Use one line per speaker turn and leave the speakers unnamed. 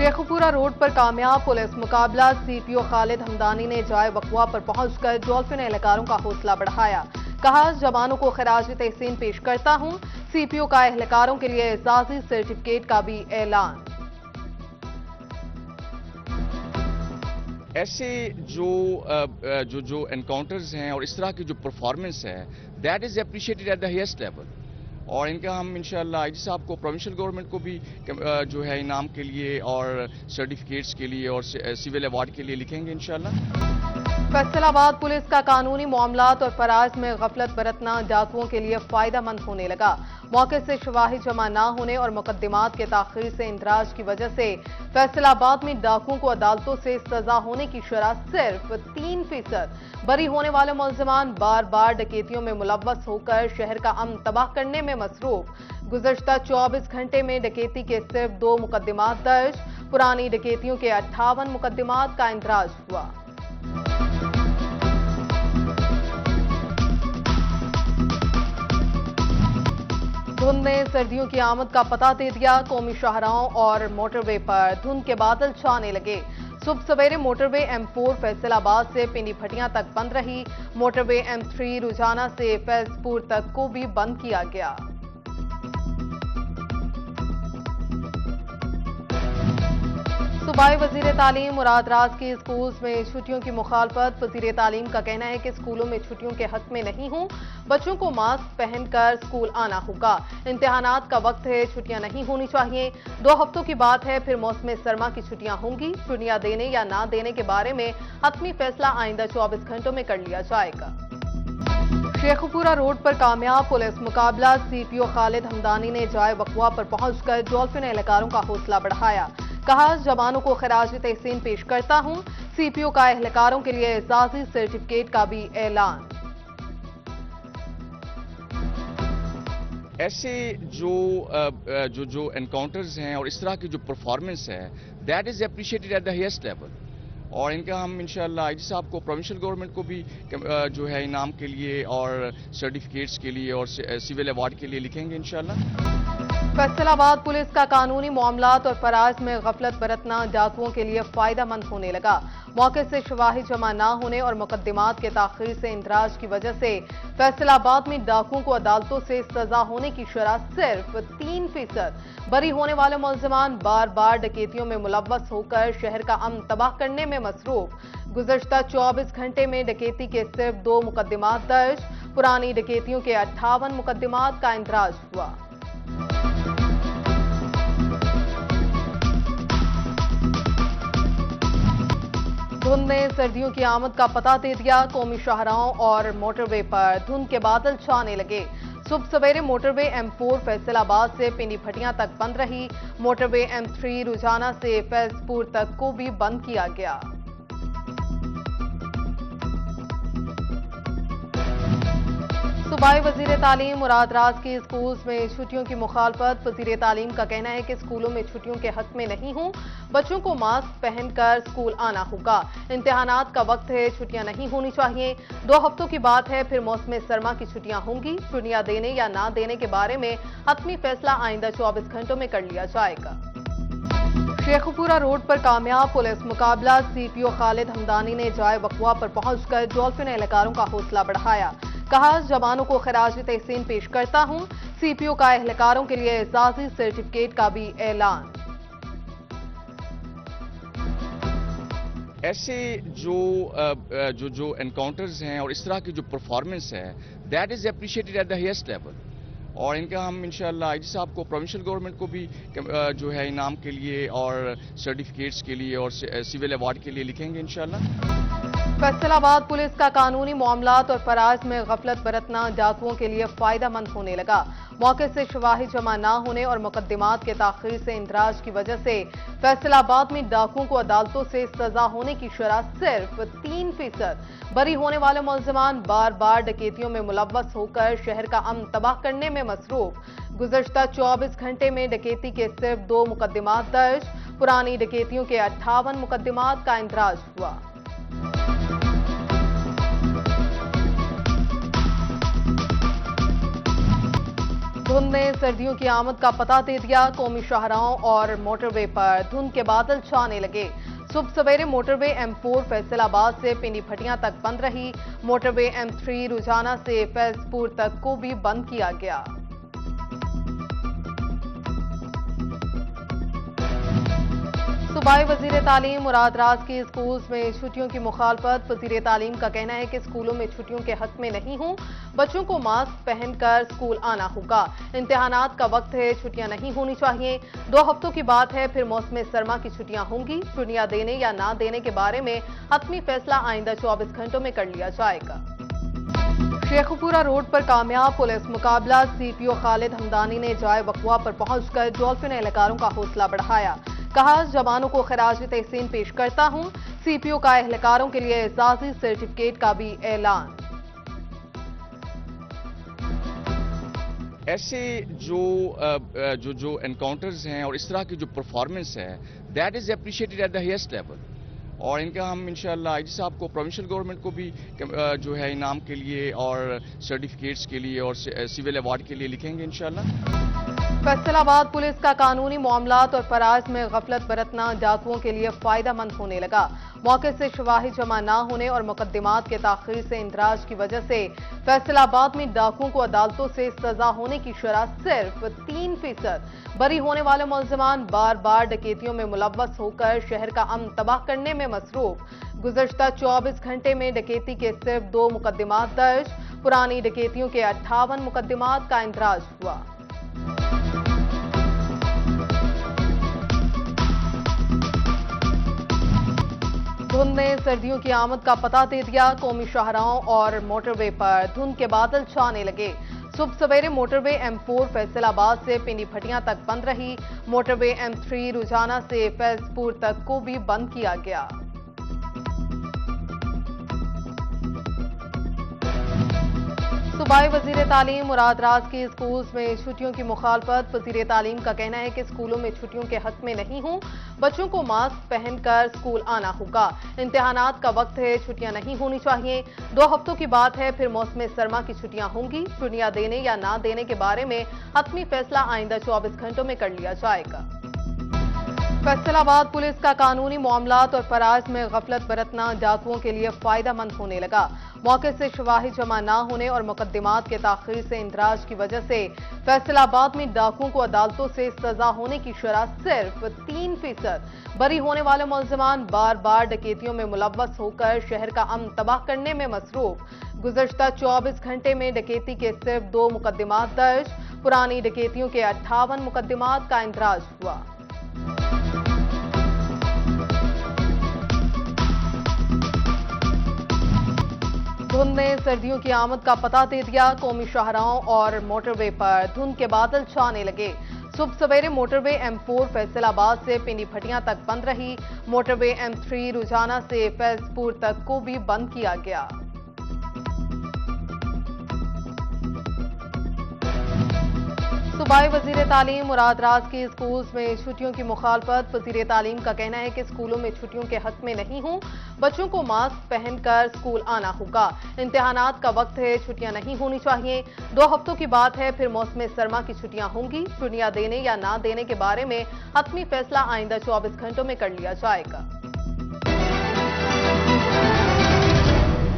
Sheikhupura road पर कामयाब police मुकाबला। सीपीओ खालिद हमदानी ने जाए वकवा पर पहुंचकर डॉल्फिन एहलकारों का हौसला बढ़ाया। कहा, जवानों को खराज तहसीन पेश करता हूं। सीपीओ का एहलकारों के लिए एजाजी सर्टिफिकेट का भी ऐलान।
ऐसे जो एनकाउंटर्स हैं और इस तरह की जो परफॉर्मेंस है, that is appreciated at the highest level. और इनका हम इंशाल्लाह आईजी साहब को, प्रोविंशियल गवर्नमेंट को भी जो है इनाम के लिए और सर्टिफिकेट्स के लिए और सिविल अवार्ड के लिए लिखेंगे इंशाल्लाह।
फैसलाबाद पुलिस का कानूनी मामलात और फराज में गफलत बरतना डाकुओं के लिए फायदा मंद होने लगा। मौके से शवाहिद जमा न होने और मुकदमात के ताखीर से इंदराज की वजह से फैसलाबाद में डाकुओं को अदालतों से सजा होने की शरह सिर्फ 3%। बरी होने वाले मुलजमान बार बार डकैतियों में मुलव्वस होकर शहर का अमन तबाह करने में मसरूफ। गुज़श्ता 24 घंटे में डकैती के सिर्फ 2 मुकदमात दर्ज। पुरानी डकैतियों के 58 मुकदमात का इंदराज हुआ। धुंध ने सर्दियों की आमद का पता दे दिया। कौमी शाहराहों और मोटरवे पर धुंध के बादल छाने लगे। सुबह सवेरे मोटरवे M4 फैसलाबाद से पिंडी भटियां तक बंद रही। मोटरवे M3 रुझाना से फैजपुर तक को भी बंद किया गया। सूबाई वजीर तालीम मुराद राज की स्कूल्स में छुट्टियों की मुखालफत। वजीर तालीम का कहना है कि स्कूलों में छुट्टियों के हक में नहीं हूं। बच्चों को मास्क पहनकर स्कूल आना होगा। इम्तिहानात का वक्त है, छुट्टियां नहीं होनी चाहिए। 2 हफ्तों की बात है, फिर मौसम सरमा की छुट्टियां होंगी। छुट्टियां देने या ना देने के बारे में हतमी फैसला आइंदा 24 घंटों में कर लिया जाएगा। शेखुपुरा रोड पर कामयाब पुलिस मुकाबला। सीपीओ खालिद हमदानी ने जाए वकवा पर पहुंचकर डॉल्फिन एहलकारों का हौसला बढ़ाया। कहा, जवानों को खराज तहसीन पेश करता हूं। सीपीओ का एहलकारों के लिए एजाजी सर्टिफिकेट का भी ऐलान।
ऐसे जो एनकाउंटर्स हैं और इस तरह की जो परफॉर्मेंस है, that is appreciated at the highest level. और इनका हम इंशाल्लाह आईजी साहब को, प्रोविंशियल गवर्नमेंट को भी जो है इनाम के लिए और सर्टिफिकेट्स के लिए और सिविल अवार्ड के लिए लिखेंगे इंशाल्लाह।
फैसलाबाद पुलिस का कानूनी मामलात और फराज में गफलत बरतना डाकुओं के लिए फायदा मंद होने लगा। मौके से शवाहिद जमा न होने और मुकदमात के ताखीर से इंदराज की वजह से फैसलाबाद में डाकुओं को अदालतों से सजा होने की शरह सिर्फ 3%। बरी होने वाले मुलजमान बार बार डकैतियों में मुलव्वस होकर शहर का अमन तबाह करने में मसरूफ। गुज़श्ता 24 घंटे में डकैती के सिर्फ 2 मुकदमात दर्ज। पुरानी डकैतियों के 58 मुकदमात का इंदराज हुआ। धुंध ने सर्दियों की आमद का पता दे दिया। कौमी शाहराहों और मोटरवे पर धुंध के बादल छाने लगे। सुबह सवेरे मोटरवे M4 फैसलाबाद से पिंडी भटियां तक बंद रही। मोटरवे M3 रुझाना से फैजपुर तक को भी बंद किया गया। सूबाई वजीर तालीम मुराद राज की स्कूल्स में छुट्टियों की मुखालफत। वजीर तालीम का कहना है कि स्कूलों में छुट्टियों के हक में नहीं हूं। बच्चों को मास्क पहनकर स्कूल आना होगा। इम्तिहानात का वक्त है, छुट्टियां नहीं होनी चाहिए। 2 हफ्तों की बात है, फिर मौसम सरमा की छुट्टियां होंगी। छुट्टियां देने या ना देने के बारे में हतमी फैसला आइंदा 24 घंटों में कर लिया जाएगा। शेखुपुरा रोड पर कामयाब पुलिस मुकाबला। सीपीओ खालिद हमदानी ने जाए वकवा पर पहुंचकर डॉल्फिन एहलकारों का हौसला बढ़ाया। कहा, जवानों को खराज तहसीन पेश करता हूं। सीपीओ का एहलकारों के लिए एजाजी सर्टिफिकेट का भी ऐलान।
ऐसे जो एनकाउंटर्स हैं और इस तरह की जो परफॉर्मेंस है, that is appreciated at the highest level. और इनका हम इंशाल्लाह आईजी साहब को, प्रोविंशियल गवर्नमेंट को भी जो है इनाम के लिए और सर्टिफिकेट्स के लिए और सिविल अवार्ड के लिए लिखेंगे इंशाल्लाह।
फैसलाबाद पुलिस का कानूनी मामलात और फराज में गफलत बरतना डाकुओं के लिए फायदा मंद होने लगा। मौके से शवाहिद जमा न होने और मुकदमात के ताखीर से इंदराज की वजह से फैसलाबाद में डाकुओं को अदालतों से सजा होने की शरह सिर्फ 3%। बरी होने वाले मुलजमान बार बार डकैतियों में मुलव्वस होकर शहर का अमन तबाह करने में मसरूफ। गुज़श्ता 24 घंटे में डकैती के सिर्फ 2 मुकदमात दर्ज। पुरानी डकैतियों के 58 मुकदमात का इंदराज हुआ। धुंध ने सर्दियों की आमद का पता दे दिया। कौमी शाहराहों और मोटरवे पर धुंध के बादल छाने लगे। सुबह सवेरे मोटरवे M4 फैसलाबाद से पिंडी भटियां तक बंद रही। मोटरवे M3 रुझाना से फैजपुर तक को भी बंद किया गया। सूबाई वजीर तालीम मुराद राज की स्कूल्स में छुट्टियों की मुखालफत। वजीर तालीम का कहना है कि स्कूलों में छुट्टियों के हक में नहीं हूं। बच्चों को मास्क पहनकर स्कूल आना होगा। इम्तिहानात का वक्त है, छुट्टियां नहीं होनी चाहिए। 2 हफ्तों की बात है, फिर मौसम सरमा की छुट्टियां होंगी। छुट्टियां देने या ना देने के बारे में हतमी फैसला आइंदा 24 घंटों में कर लिया जाएगा। शेखुपुरा रोड पर कामयाब पुलिस मुकाबला। CPO खालिद हमदानी ने जाए वकवा पर पहुंचकर डॉल्फिन एहलकारों का हौसला बढ़ाया। कहा, जवानों को खराज तहसीन पेश करता हूं। CPO का एहलकारों के लिए एजाजी सर्टिफिकेट का भी ऐलान।
ऐसे जो एनकाउंटर्स हैं और इस तरह की जो परफॉर्मेंस है, that is appreciated at the highest level. और इनका हम इंशाल्लाह आईजी साहब को, प्रोविंशियल गवर्नमेंट को भी जो है इनाम के लिए और सर्टिफिकेट्स के लिए और सिविल अवार्ड के लिए लिखेंगे इंशाल्लाह।
फैसलाबाद पुलिस का कानूनी मामलात और फराज में गफलत बरतना डाकुओं के लिए फायदेमंद होने लगा। मौके से शवाहिद जमा न होने और मुकदमात के ताखीर से इंदराज की वजह से फैसलाबाद में डाकुओं को अदालतों से सजा होने की शरह सिर्फ 3%। बरी होने वाले मुलजमान बार बार डकैतियों में मुलव्वस होकर शहर का अमन तबाह करने में मसरूफ। गुज़श्ता 24 घंटे में डकैती के सिर्फ 2 मुकदमात दर्ज। पुरानी डकैतियों के 58 मुकदमात का इंदराज हुआ। धुंध ने सर्दियों की आमद का पता दे दिया। कौमी शाहराहों और मोटरवे पर धुंध के बादल छाने लगे। सुबह सवेरे मोटरवे M4 फैसलाबाद से पिंडी भटियां तक बंद रही। मोटरवे M3 रुझाना से फैजपुर तक को भी बंद किया गया। सूबाई वजीर तालीम मुराद राज की स्कूल्स में छुट्टियों की मुखालफत। वजीर तालीम का कहना है कि स्कूलों में छुट्टियों के हक में नहीं हूं। बच्चों को मास्क पहनकर स्कूल आना होगा। इम्तिहानात का वक्त है, छुट्टियां नहीं होनी चाहिए। 2 हफ्तों की बात है, फिर मौसम सरमा की छुट्टियां होंगी। छुट्टियां देने या ना देने के बारे में हतमी फैसला आइंदा 24 घंटों में कर लिया जाएगा। फैसलाबाद पुलिस का कानूनी मामलात और फराज में गफलत बरतना डाकुओं के लिए फायदेमंद होने लगा। मौके से शवाहिद जमा न होने और मुकदमात के ताखीर से इंदराज की वजह से फैसलाबाद में डाकुओं को अदालतों से सजा होने की शरह सिर्फ 3%। बरी होने वाले मुलजमान बार बार डकैतियों में मुलव्वस होकर शहर का अमन तबाह करने में मसरूफ। गुज़श्ता 24 घंटे में डकैती के सिर्फ 2 मुकदमात दर्ज। पुरानी डकैतियों के 58 मुकदमात का इंदराज हुआ। धुंध ने सर्दियों की आमद का पता दे दिया। कौमी शाहराहों और मोटरवे पर धुंध के बादल छाने लगे। सुबह सवेरे मोटरवे M4 फैसलाबाद से पिंडी भटियां तक बंद रही। मोटरवे M3 रुझाना से फैजपुर तक को भी बंद किया गया। सूबाई वजीर तालीम मुराद राज की स्कूल्स में छुट्टियों की मुखालफत। वजीर तालीम का कहना है कि स्कूलों में छुट्टियों के हक में नहीं हूं। बच्चों को मास्क पहनकर स्कूल आना होगा। इम्तिहानात का वक्त है, छुट्टियां नहीं होनी चाहिए। 2 हफ्तों की बात है, फिर मौसम सरमा की छुट्टियां होंगी। छुट्टियां देने या ना देने के बारे में हतमी फैसला आइंदा 24 घंटों में कर लिया जाएगा।